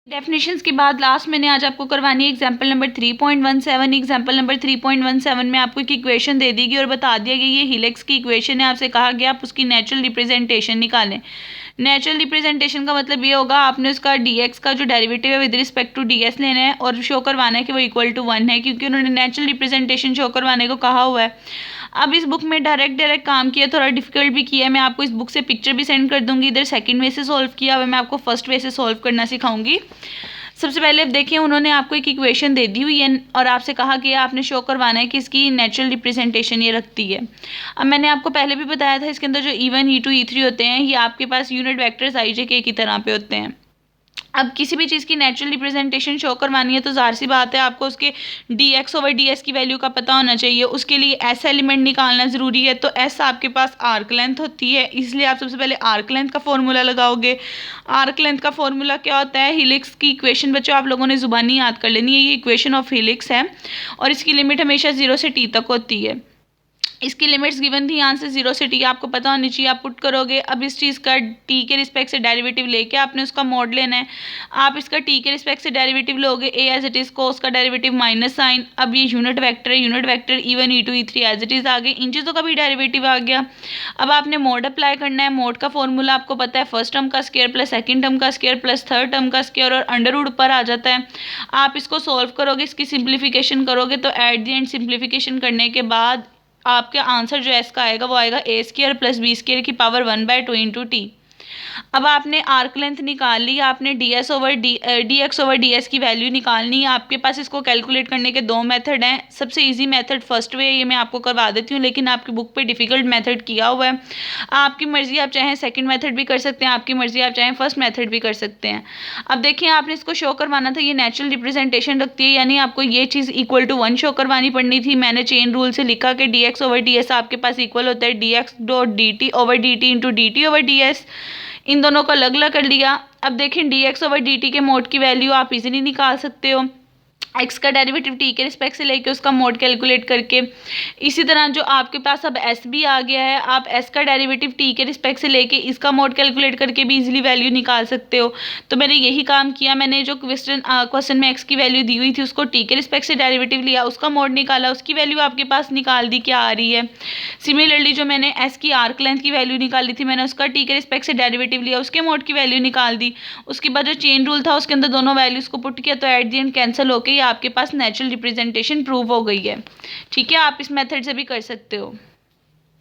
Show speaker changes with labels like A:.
A: Definitions के बाद last मैंने आज आपको करवानी है एग्जाम्पल नंबर 3.17। एग्जाम्पल नंबर 3.17 में आपको एक इक्वेशन दे दी गई और बता दिया गया ये हिलेक्स की इक्वेशन है। आपसे कहा गया आप उसकी नेचुरल रिप्रेजेंटेशन निकालें। नेचुरल रिप्रेजेंटेशन का मतलब ये होगा आपने उसका dx का जो डेरिवेटिव है विद रिस्पेक्ट टू ds लेना है और शो करवाना है कि वो इक्वल टू 1 है, क्योंकि उन्होंने नेचुरल रिप्रेजेंटेशन शो करवाने को कहा हुआ है। अब इस बुक में डायरेक्ट काम किया, थोड़ा डिफिकल्ट भी किया है। मैं आपको इस बुक से पिक्चर भी सेंड कर दूंगी। इधर सेकंड वे से सॉल्व किया हुआ, मैं आपको फर्स्ट वे से सॉल्व करना सिखाऊंगी। सबसे पहले अब देखिए, उन्होंने आपको एक इक्वेशन दे दी हुई है और आपसे कहा कि आपने शो करवाना है कि इसकी नेचुरल रिप्रेजेंटेशन ये रखती है। अब मैंने आपको पहले भी बताया था इसके अंदर जो E1 E2 E3 होते हैं ये आपके पास यूनिट वेक्टर्स IJ की तरह पे होते हैं। अब किसी भी चीज़ की नेचुरल रिप्रेजेंटेशन शो करवानी है तो ज़ाहिर सी बात है आपको उसके dx/ds की वैल्यू का पता होना चाहिए। उसके लिए S एलिमेंट निकालना ज़रूरी है। तो S आपके पास आर्क लेंथ होती है, इसलिए आप सबसे पहले आर्क लेंथ का फॉर्मूला लगाओगे। आर्क लेंथ का फॉर्मूला क्या होता है? हिलिक्स की इक्वेशन बच्चों आप लोगों ने ज़ुबानी याद कर लेनी है। ये इक्वेशन ऑफ हिलिक्स है और इसकी लिमिट हमेशा 0 से t तक होती है। इसकी लिमिट्स गिवन थी यहाँ से 0 से t, आपको पता होनी चाहिए। आप पुट करोगे। अब इस चीज़ का t के रिस्पेक्ट से डेरिवेटिव लेके आपने उसका मोड लेना है। आप इसका t के रिस्पेक्ट से डेरिवेटिव लोगे a as it is cos का डेरिवेटिव माइनस साइन। अब ये यूनिट वेक्टर है, unit vector E1 E2 E3 as it is आ गए। इन चीज़ों का भी डेरिवेटिव आ गया। अब आपने मोड अप्लाई करना है। मोड का फॉर्मूला आपको पता है, फर्स्ट टर्म का स्क्वायर प्लस सेकेंड टर्म का स्क्वायर प्लस थर्ड टर्म का स्क्वायर और अंडर रूट ऊपर आ जाता है। आप इसको सॉल्व करोगे, इसकी सिंप्लीफिकेशन करोगे तो एट द एंड सिंप्लीफिकेशन करने के बाद आपका आंसर जो S का आएगा वो आएगा a² प्लस b² की पावर 1/2 इंटू t। अब आपने आर्क लेंथ निकाल ली, आपने dx/ds की वैल्यू निकालनी है। आपके पास इसको कैलकुलेट करने के दो मेथड हैं। सबसे इजी मेथड फर्स्ट वे, ये मैं आपको करवा देती हूँ, लेकिन आपकी बुक पे डिफ़िकल्ट मेथड किया हुआ है। आपकी मर्ज़ी, आप चाहें सेकंड मेथड भी कर सकते हैं, आपकी मर्ज़ी आप चाहें फर्स्ट मेथड भी कर सकते हैं। अब देखिए, आपने इसको शो करवाना था, ये नेचुरल रिप्रेजेंटेशन रखती है, यानी आपको ये चीज़ इक्वल टू 1 शो करवानी पड़नी थी। मैंने चेन रूल से लिखा कि dx/ds आपके पास इक्वल होता है dx.dt/dt इंटू dt/ds। इन दोनों को अलग अलग कर लिया। अब देखें, dx/dt के मोड की वैल्यू आप इजीली निकाल सकते हो x का डेरिवेटिव t के रिस्पेक्ट से लेके उसका मोड कैलकुलेट करके। इसी तरह जो आपके पास अब s भी आ गया है, आप s का डेरिवेटिव t के रिस्पेक्ट से लेके इसका मोड कैलकुलेट करके भी इजीली वैल्यू निकाल सकते हो। तो मैंने यही काम किया। मैंने जो क्वेश्चन में x की वैल्यू दी हुई थी उसको t के रिस्पेक्ट से डेरिवेटिव लिया, उसका मोड निकाला, उसकी वैल्यू आपके पास निकाल दी क्या आ रही है। सिमिलरली जो मैंने s की आर्क लेंथ की वैल्यू निकाली थी, मैंने उसका t के रिस्पेक्ट से डेरिवेटिव लिया, उसके मोड की वैल्यू निकाल दी। उसके बाद जो चेन रूल था उसके अंदर दोनों वैल्यूज़ को पुट किया तो एट द एंड कैंसिल होकर आपके पास नेचुरल रिप्रेजेंटेशन प्रूव हो गई है। ठीक है, आप इस मेथड से भी कर सकते हो।